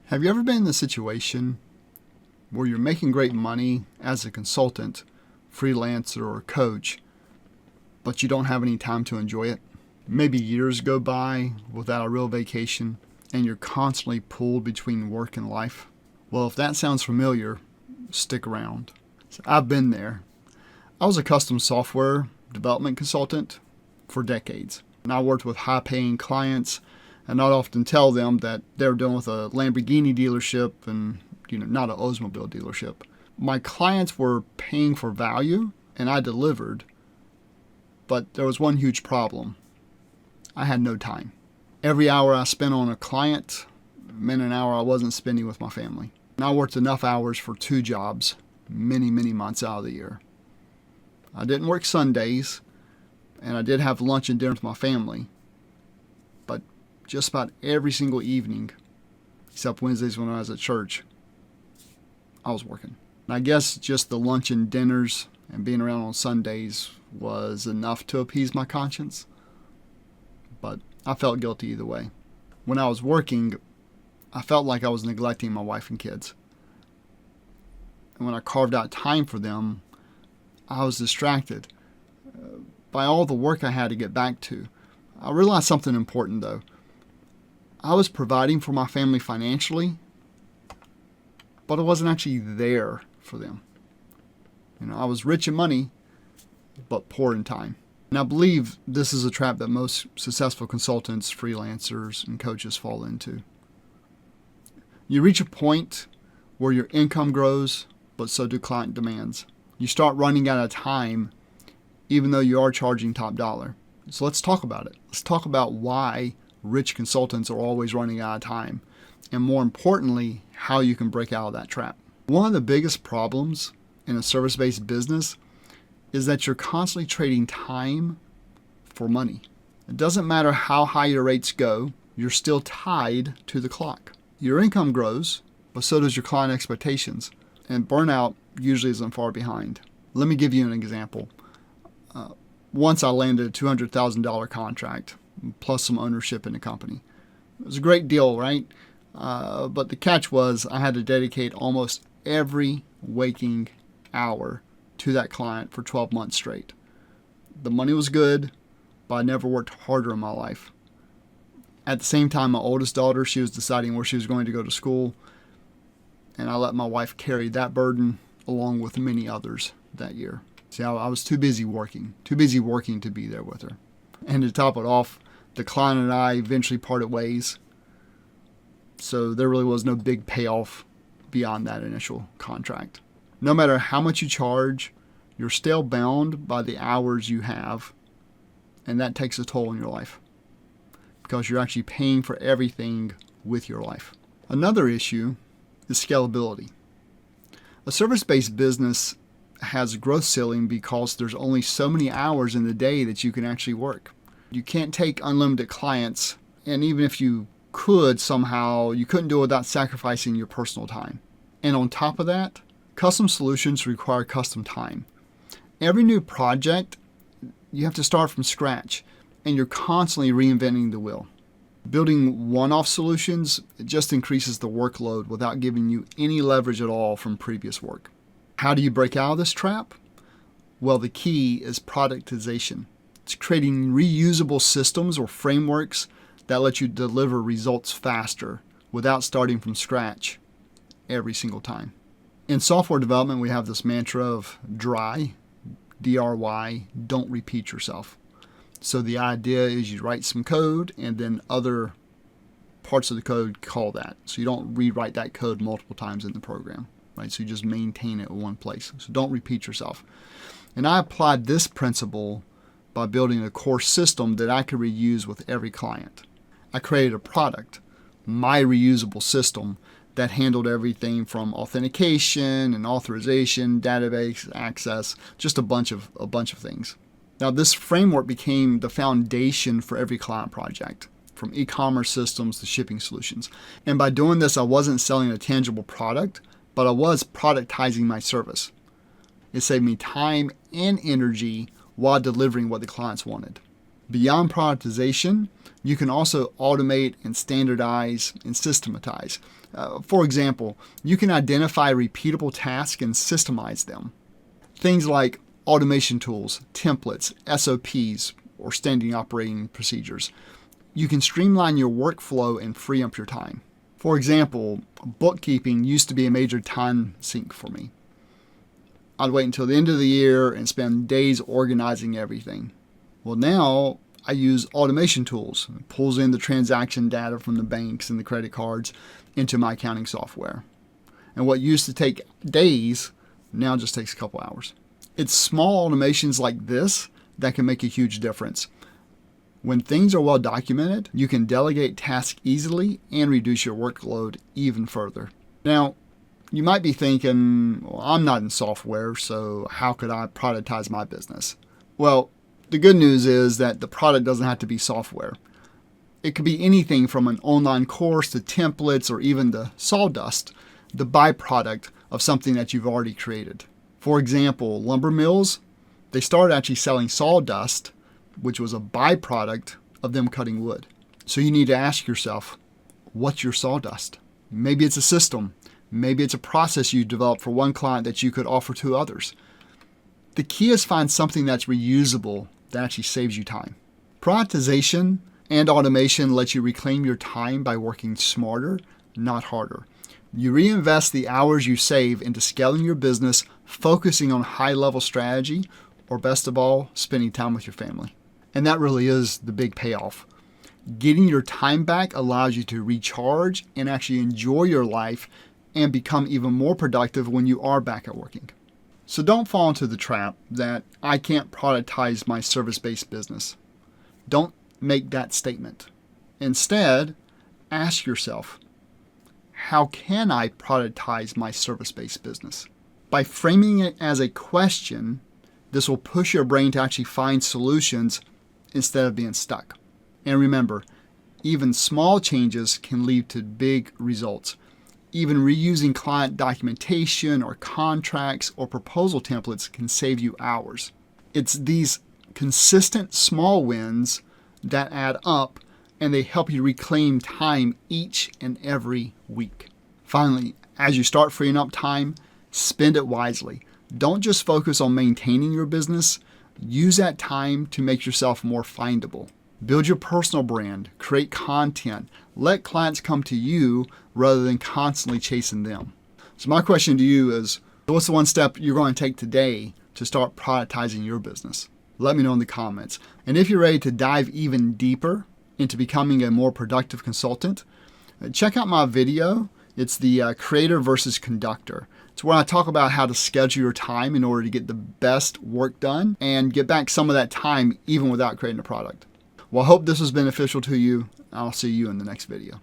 Have you ever been in a situation where you're making great money as a consultant, freelancer, or coach, but you don't have any time to enjoy it? Maybe years go by without a real vacation, and you're constantly pulled between work and life. Well, if that sounds familiar, stick around. So I've been there. I was a custom software development consultant for decades, and I worked with high-paying clients, and I'd often tell them that they were dealing with a Lamborghini dealership and not an Oldsmobile dealership. My clients were paying for value, and I delivered, but there was one huge problem. I had no time. Every hour I spent on a client meant an hour I wasn't spending with my family. And I worked enough hours for 2 jobs, many months out of the year. I didn't work Sundays, and I did have lunch and dinner with my family, but just about every single evening, except Wednesdays when I was at church, I was working. And I guess just the lunch and dinners and being around on Sundays was enough to appease my conscience, but I felt guilty either way. When I was working, I felt like I was neglecting my wife and kids. And when I carved out time for them, I was distracted by all the work I had to get back to. I realized something important though. I was providing for my family financially, but I wasn't actually there for them. I was rich in money, but poor in time. And I believe this is a trap that most successful consultants, freelancers, and coaches fall into. You reach a point where your income grows, but so do client demands. You start running out of time, even though you are charging top dollar. So let's talk about it. Let's talk about why rich consultants are always running out of time, and more importantly, how you can break out of that trap. One of the biggest problems in a service-based business is that you're constantly trading time for money. It doesn't matter how high your rates go, you're still tied to the clock. Your income grows, but so does your client expectations, and burnout usually isn't far behind. Let me give you an example. Once I landed a $200,000 contract, plus some ownership in the company. It was a great deal, right? But the catch was I had to dedicate almost every waking hour to that client for 12 months straight. The money was good, but I never worked harder in my life. At the same time, my oldest daughter, she was deciding where she was going to go to school, and I let my wife carry that burden along with many others that year. See, I was too busy working to be there with her. And to top it off, the client and I eventually parted ways, so there really was no big payoff beyond that initial contract. No matter how much you charge, you're still bound by the hours you have, and that takes a toll on your life because you're actually paying for everything with your life. Another issue is scalability. A service-based business has a growth ceiling because there's only so many hours in the day that you can actually work. You can't take unlimited clients, and even if you could somehow, you couldn't do it without sacrificing your personal time. And on top of that, custom solutions require custom time. Every new project, you have to start from scratch, and you're constantly reinventing the wheel. Building one-off solutions, it just increases the workload without giving you any leverage at all from previous work. How do you break out of this trap? Well, the key is productization. It's creating reusable systems or frameworks that let you deliver results faster without starting from scratch every single time. In software development, we have this mantra of DRY, D-R-Y, don't repeat yourself. So the idea is you write some code and then other parts of the code call that. So you don't rewrite that code multiple times in the program, right? So you just maintain it in one place. So don't repeat yourself. And I applied this principle by building a core system that I could reuse with every client. I created a product, my reusable system, that handled everything from authentication and authorization, database access, just a bunch of things. Now this framework became the foundation for every client project, from e-commerce systems to shipping solutions. And by doing this, I wasn't selling a tangible product, but I was productizing my service. It saved me time and energy while delivering what the clients wanted. Beyond productization, you can also automate and standardize and systematize. For example, you can identify repeatable tasks and systemize them. Things like automation tools, templates, SOPs, or standard operating procedures. You can streamline your workflow and free up your time. For example, bookkeeping used to be a major time sink for me. I'd wait until the end of the year and spend days organizing everything. Well, now I use automation tools. It pulls in the transaction data from the banks and the credit cards into my accounting software. And what used to take days now just takes a couple hours. It's small automations like this that can make a huge difference. When things are well documented, you can delegate tasks easily and reduce your workload even further. Now, you might be thinking, well, I'm not in software, so how could I productize my business? Well, the good news is that the product doesn't have to be software. It could be anything from an online course to templates or even the sawdust, the byproduct of something that you've already created. For example, lumber mills, they started actually selling sawdust, which was a byproduct of them cutting wood. So you need to ask yourself, what's your sawdust? Maybe it's a system. Maybe it's a process you developed for one client that you could offer to others. The key is find something that's reusable that actually saves you time. Productization and automation let you reclaim your time by working smarter, not harder. You reinvest the hours you save into scaling your business, focusing on high-level strategy, or best of all, spending time with your family. And that really is the big payoff. Getting your time back allows you to recharge and actually enjoy your life and become even more productive when you are back at working. So don't fall into the trap that I can't productize my service-based business. Don't make that statement. Instead, ask yourself, how can I productize my service-based business? By framing it as a question, this will push your brain to actually find solutions instead of being stuck. And remember, even small changes can lead to big results. Even reusing client documentation or contracts or proposal templates can save you hours. It's these consistent small wins that add up, and they help you reclaim time each and every week. Finally, as you start freeing up time, spend it wisely. Don't just focus on maintaining your business. Use that time to make yourself more findable. Build your personal brand, create content, let clients come to you rather than constantly chasing them. So my question to you is, what's the one step you're going to take today to start productizing your business? Let me know in the comments. And if you're ready to dive even deeper into becoming a more productive consultant, check out my video. It's the creator versus conductor. It's where I talk about how to schedule your time in order to get the best work done and get back some of that time even without creating a product. Well, I hope this was beneficial to you. I'll see you in the next video.